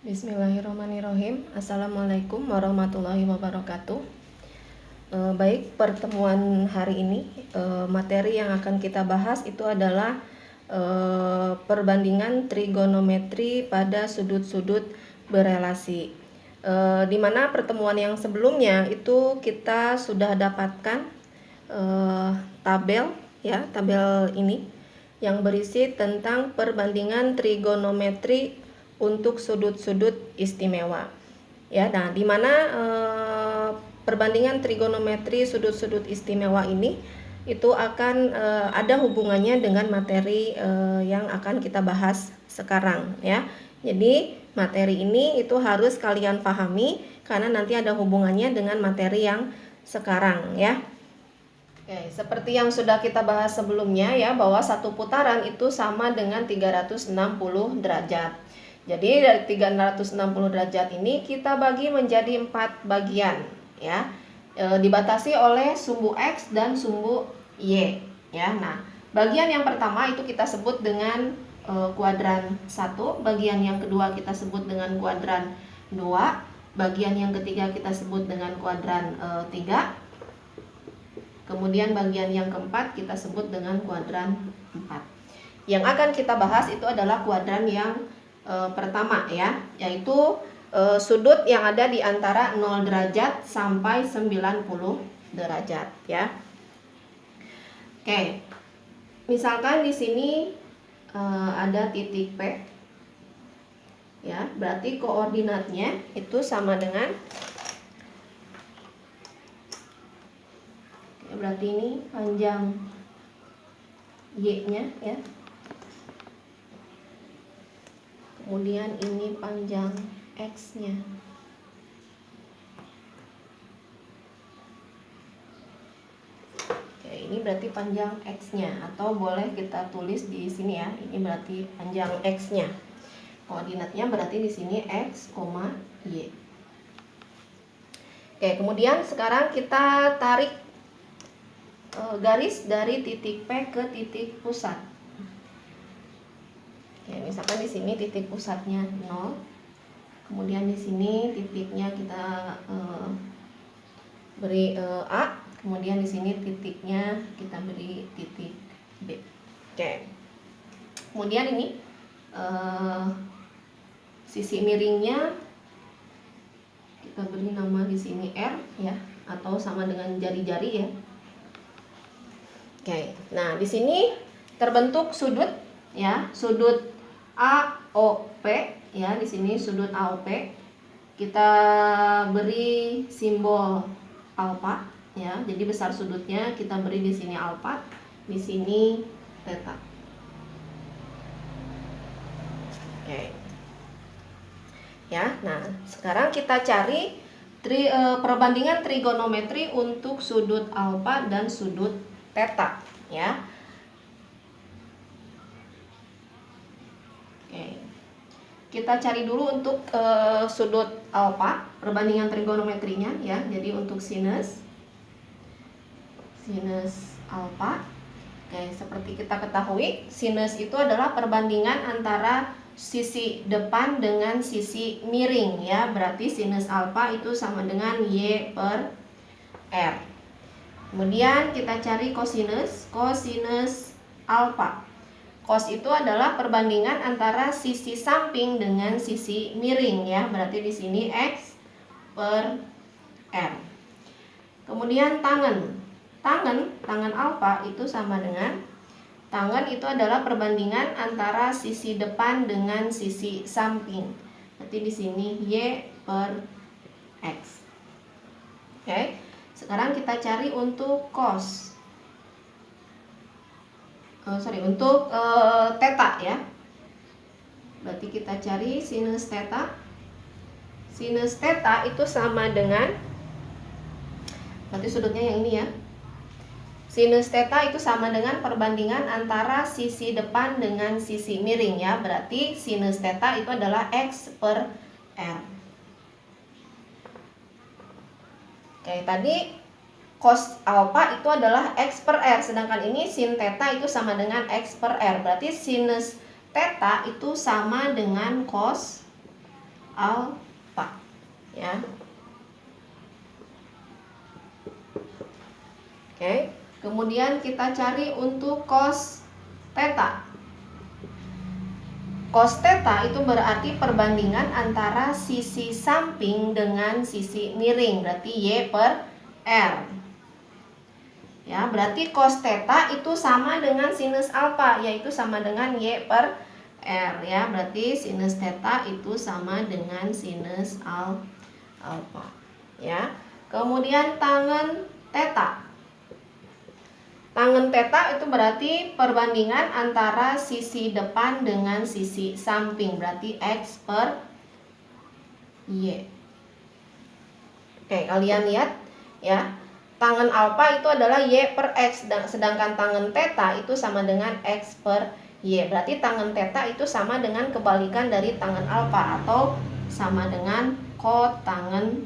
Bismillahirrahmanirrahim. Assalamualaikum warahmatullahi wabarakatuh. Baik, pertemuan hari ini materi yang akan kita bahas itu adalah perbandingan trigonometri pada sudut-sudut berelasi. Di mana pertemuan yang sebelumnya itu kita sudah dapatkan tabel ini yang berisi tentang perbandingan trigonometri untuk sudut-sudut istimewa. Ya, nah di mana perbandingan trigonometri sudut-sudut istimewa ini itu akan ada hubungannya dengan materi yang akan kita bahas sekarang ya. Jadi materi ini itu harus kalian pahami karena nanti ada hubungannya dengan materi yang sekarang ya. Oke, seperti yang sudah kita bahas sebelumnya ya, bahwa satu putaran itu sama dengan 360 derajat. Jadi dari 360 derajat ini kita bagi menjadi 4 bagian ya. Dibatasi oleh sumbu X dan sumbu Y ya. Nah, bagian yang pertama itu kita sebut dengan kuadran 1, bagian yang kedua kita sebut dengan kuadran 2, bagian yang ketiga kita sebut dengan kuadran 3. Kemudian bagian yang keempat kita sebut dengan kuadran 4. Yang akan kita bahas itu adalah kuadran yang pertama ya, yaitu sudut yang ada di antara 0 derajat sampai 90 derajat ya. Oke. Misalkan di sini ada titik P. Ya, berarti koordinatnya itu sama dengan berarti ini panjang Y-nya ya. Kemudian ini panjang X-nya. Oke, ini berarti panjang X-nya, atau boleh kita tulis di sini ya. Ini berarti panjang X-nya. Koordinatnya berarti di sini X, Y. Oke, kemudian sekarang kita tarik garis dari titik P ke titik pusat. Oke, misalkan di sini titik pusatnya 0. Kemudian di sini titiknya kita beri A, kemudian di sini titiknya kita beri titik B. Oke. Kemudian ini sisi miringnya kita beri nama di sini R ya, atau sama dengan jari-jari ya. Oke. Nah, di sini terbentuk sudut ya, sudut AOP ya, di sini sudut AOP. Kita beri simbol alfa ya. Jadi besar sudutnya kita beri di sini alfa, di sini theta. Oke. Ya, nah sekarang kita cari perbandingan trigonometri untuk sudut alfa dan sudut theta ya. Oke. Kita cari dulu untuk sudut alfa, perbandingan trigonometrinya ya. Jadi untuk sinus alfa. Oke, seperti kita ketahui, sinus itu adalah perbandingan antara sisi depan dengan sisi miring ya. Berarti sinus alfa itu sama dengan Y per R. Kemudian kita cari kosinus alfa. Cos itu adalah perbandingan antara sisi samping dengan sisi miring ya. Berarti di sini X per R. Kemudian tangen alfa itu sama dengan, tangen itu adalah perbandingan antara sisi depan dengan sisi samping. Berarti di sini Y per X. Oke. Sekarang kita cari untuk cos. Untuk theta ya. Berarti kita cari sinus theta. Sinus theta itu sama dengan, berarti sudutnya yang ini ya. Sinus theta itu sama dengan perbandingan antara sisi depan dengan sisi miring ya. Berarti sinus theta itu adalah X per R. Oke, tadi cos alpha itu adalah X per R, sedangkan ini sin theta itu sama dengan X per R. Berarti sinus theta itu sama dengan cos alfa ya. Oke, kemudian kita cari untuk cos theta. Cos theta itu berarti perbandingan antara sisi samping dengan sisi miring, berarti Y per R. Ya, berarti cos theta itu sama dengan sinus alfa, yaitu sama dengan Y per R ya. Berarti sinus theta itu sama dengan sinus alfa ya. Kemudian tangen theta. Tangen theta itu berarti perbandingan antara sisi depan dengan sisi samping, berarti X per Y. Oke, kalian lihat ya. Tangen alfa itu adalah Y per X, sedangkan tangen theta itu sama dengan X per Y. Berarti tangen theta itu sama dengan kebalikan dari tangen alfa atau sama dengan kotangen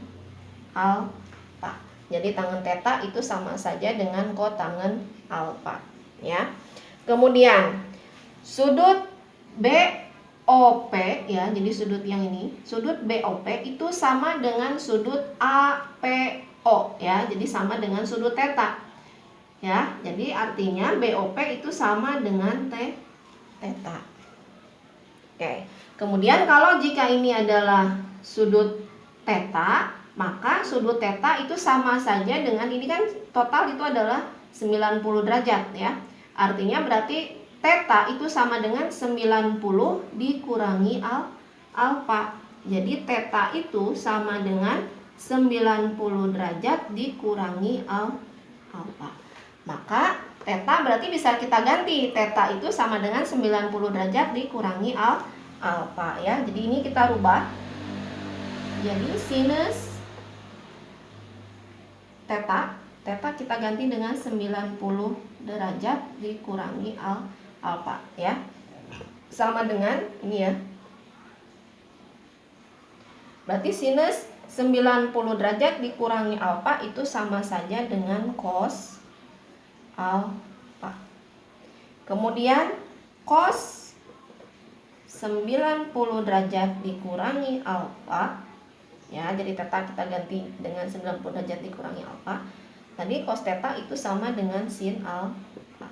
alfa. Jadi tangen theta itu sama saja dengan kotangen alfa ya. Kemudian sudut BOP ya, jadi sudut yang ini, sudut BOP itu sama dengan sudut APO ya, jadi sama dengan sudut theta ya. Jadi artinya BOP itu sama dengan theta. Oke. Kemudian kalau jika ini adalah sudut theta, maka sudut theta itu sama saja dengan ini kan total itu adalah 90 derajat ya. Artinya berarti theta itu sama dengan 90 dikurangi alfa. Jadi theta itu sama dengan 90 derajat dikurangi alfa. Maka theta berarti bisa kita ganti. Theta itu sama dengan 90 derajat dikurangi alfa ya. Jadi ini kita rubah. Jadi sinus theta kita ganti dengan 90 derajat dikurangi alfa ya. Sama dengan ini ya. Berarti sinus 90 derajat dikurangi alfa itu sama saja dengan cos alfa. Kemudian cos 90 derajat dikurangi alfa ya, jadi theta kita ganti dengan 90 derajat dikurangi alfa. Tadi cos theta itu sama dengan sin alfa.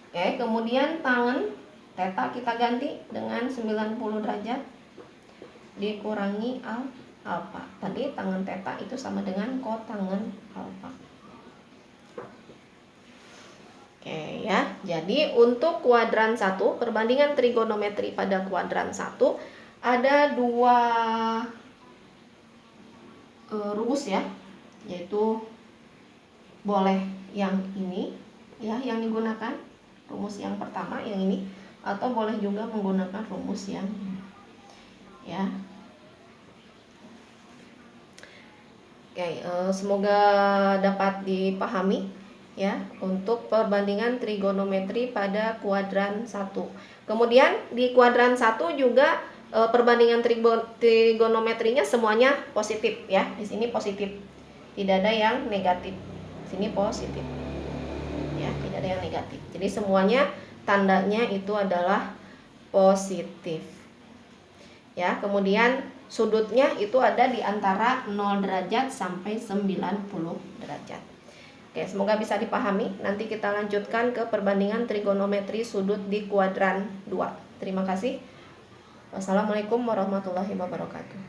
Oke, kemudian tangen theta kita ganti dengan 90 derajat dikurangi alfa. Tadi tangen theta itu sama dengan kotangen alfa. Oke ya. Jadi untuk kuadran 1, perbandingan trigonometri pada kuadran 1 ada dua rumus ya, yaitu boleh yang ini ya yang digunakan, rumus yang pertama yang ini, atau boleh juga menggunakan rumus yang ini ya. Oke, semoga dapat dipahami ya untuk perbandingan trigonometri pada kuadran 1. Kemudian di kuadran 1 juga perbandingan trigonometrinya semuanya positif ya. Di sini positif. Tidak ada yang negatif. Di sini positif. Ya, tidak ada yang negatif. Jadi semuanya tandanya itu adalah positif. Ya, kemudian sudutnya itu ada di antara 0 derajat sampai 90 derajat. Oke, semoga bisa dipahami. Nanti kita lanjutkan ke perbandingan trigonometri sudut di kuadran 2. Terima kasih. Wassalamualaikum warahmatullahi wabarakatuh.